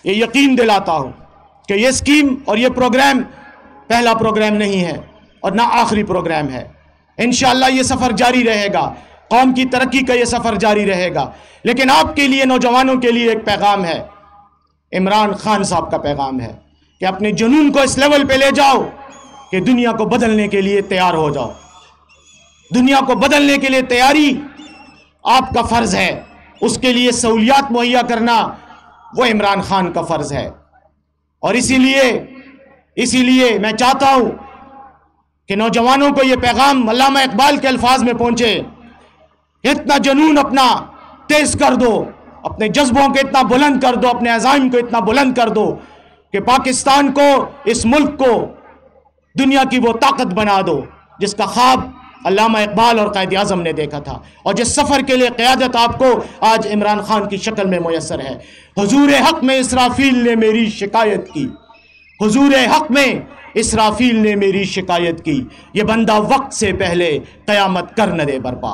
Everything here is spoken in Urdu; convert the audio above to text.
یہ یقین دلاتا ہوں کہ یہ اسکیم اور یہ پروگرام پہلا پروگرام نہیں ہے اور نہ آخری پروگرام ہے. انشاءاللہ یہ سفر جاری رہے گا، قوم کی ترقی کا یہ سفر جاری رہے گا. لیکن آپ کے لیے، نوجوانوں کے لیے ایک پیغام ہے، عمران خان صاحب کا پیغام ہے کہ اپنے جنون کو اس لیول پہ لے جاؤ کہ دنیا کو بدلنے کے لیے تیار ہو جاؤ. دنیا کو بدلنے کے لیے تیاری آپ کا فرض ہے، اس کے لیے سہولیات مہیا کرنا وہ عمران خان کا فرض ہے. اور اسی لیے میں چاہتا ہوں کہ نوجوانوں کو یہ پیغام علامہ اقبال کے الفاظ میں پہنچے، اتنا جنون اپنا تیز کر دو، اپنے جذبوں کو اتنا بلند کر دو، اپنے عزائم کو اتنا بلند کر دو کہ پاکستان کو، اس ملک کو دنیا کی وہ طاقت بنا دو جس کا خواب علامہ اقبال اور قائد اعظم نے دیکھا تھا، اور جس سفر کے لیے قیادت آپ کو آج عمران خان کی شکل میں میسر ہے. حضور حق میں اسرافیل نے میری شکایت کی، حضور حق میں اسرافیل نے میری شکایت کی، یہ بندہ وقت سے پہلے قیامت کر نہ دے برپا.